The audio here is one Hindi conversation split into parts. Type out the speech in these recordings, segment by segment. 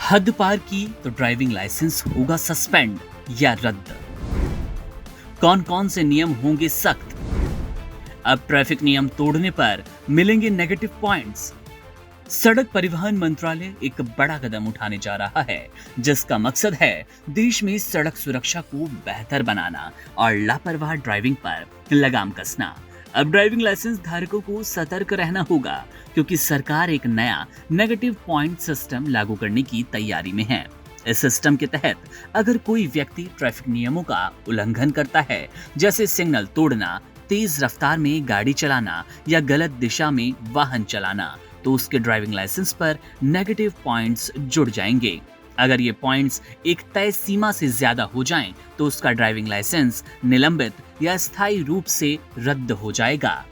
हद पार की तो ड्राइविंग लाइसेंस होगा सस्पेंड या रद्द। कौन कौन से नियम होंगे सख्त। अब ट्रैफिक नियम तोड़ने पर मिलेंगे नेगेटिव पॉइंट्स। सड़क परिवहन मंत्रालय एक बड़ा कदम उठाने जा रहा है, जिसका मकसद है देश में सड़क सुरक्षा को बेहतर बनाना और लापरवाह ड्राइविंग पर लगाम कसना। अब ड्राइविंग लाइसेंस धारकों को सतर्क रहना होगा, क्योंकि सरकार एक नया नेगेटिव पॉइंट सिस्टम लागू करने की तैयारी में है। इस सिस्टम के तहत अगर कोई व्यक्ति ट्रैफिक नियमों का उल्लंघन करता है, जैसे सिग्नल तोड़ना, तेज रफ्तार में गाड़ी चलाना या गलत दिशा में वाहन चलाना, तो उसके ड्राइविंग लाइसेंस पर नेगेटिव पॉइंट्स जुड़ जाएंगे। अगर ये पॉइंट्स एक तय सीमा से ज्यादा हो जाएं, तो उसका ड्राइविंग लाइसेंस निलंबित या स्थायी रूप से रद्द हो जाएगा।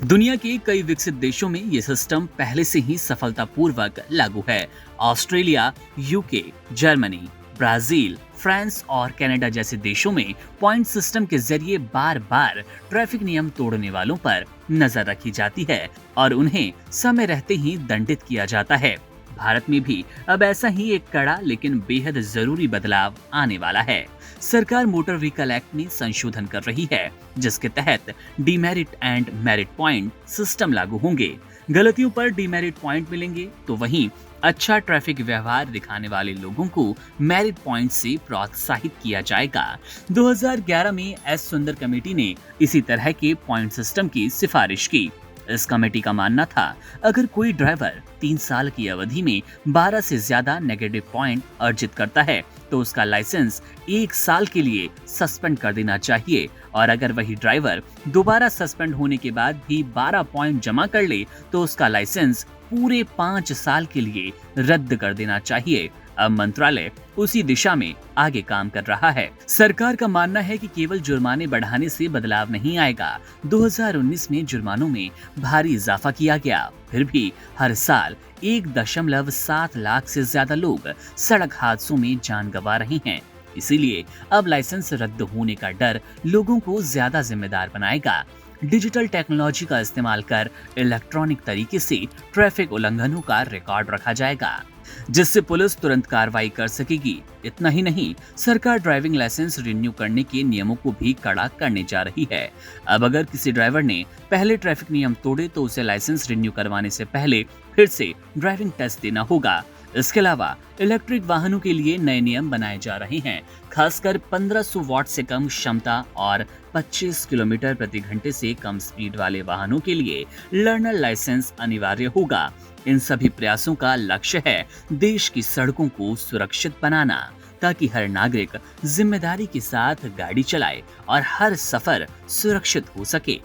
दुनिया के कई विकसित देशों में ये सिस्टम पहले से ही सफलतापूर्वक लागू है। Australia, UK, Germany, Brazil, France और कनाडा जैसे देशों में पॉइंट सिस्टम के जरिए बार बार ट्रैफिक नियम तोड़ने वालों पर नजर रखी जाती है और उन्हें समय रहते ही दंडित किया जाता है। भारत में भी अब ऐसा ही एक कड़ा लेकिन बेहद जरूरी बदलाव आने वाला है। सरकार मोटर व्हीकल एक्ट में संशोधन कर रही है, जिसके तहत demerit and merit point system लागू होंगे। गलतियों पर डीमेरिट पॉइंट मिलेंगे, तो वहीं अच्छा ट्रैफिक व्यवहार दिखाने वाले लोगों को मेरिट पॉइंट से प्रोत्साहित किया जाएगा। 2011 में एस सुंदर कमेटी ने इसी तरह के पॉइंट सिस्टम की सिफारिश की। इस कमेटी का मानना था, अगर कोई ड्राइवर 3 साल की अवधि में 12 से ज्यादा नेगेटिव पॉइंट अर्जित करता है, तो उसका लाइसेंस 1 साल के लिए सस्पेंड कर देना चाहिए, और अगर वही ड्राइवर दोबारा सस्पेंड होने के बाद भी 12 पॉइंट जमा कर ले, तो उसका लाइसेंस पूरे 5 साल के लिए रद्द कर देना चाहिए। अब मंत्रालय उसी दिशा में आगे काम कर रहा है। सरकार का मानना है कि केवल जुर्माने बढ़ाने से बदलाव नहीं आएगा। 2019 में जुर्मानों में भारी इजाफा किया गया, फिर भी हर साल 1.7 लाख से ज्यादा लोग सड़क हादसों में जान गंवा रहे हैं। इसीलिए अब लाइसेंस रद्द होने का डर लोगों को ज्यादा जिम्मेदार बनाएगा। डिजिटल टेक्नोलॉजी का इस्तेमाल कर इलेक्ट्रॉनिक तरीके से ट्रैफिक उल्लंघनों का रिकॉर्ड रखा जाएगा, जिससे पुलिस तुरंत कार्रवाई कर सकेगी। इतना ही नहीं, सरकार ड्राइविंग लाइसेंस रिन्यू करने के नियमों को भी कड़ा करने जा रही है। अब अगर किसी ड्राइवर ने पहले ट्रैफिक नियम तोड़े, तो उसे लाइसेंस रिन्यू करवाने से पहले फिर से ड्राइविंग टेस्ट देना होगा। इसके अलावा इलेक्ट्रिक वाहनों के लिए नए नियम बनाए जा रहे हैं। खासकर 1500 वॉट से कम क्षमता और 25 किलोमीटर प्रति घंटे से कम स्पीड वाले वाहनों के लिए लर्नर लाइसेंस अनिवार्य होगा। इन सभी प्रयासों का लक्ष्य है देश की सड़कों को सुरक्षित बनाना, ताकि हर नागरिक जिम्मेदारी के साथ गाड़ी चलाए और हर सफर सुरक्षित हो सके।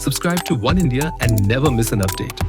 Subscribe to One India and never miss an update.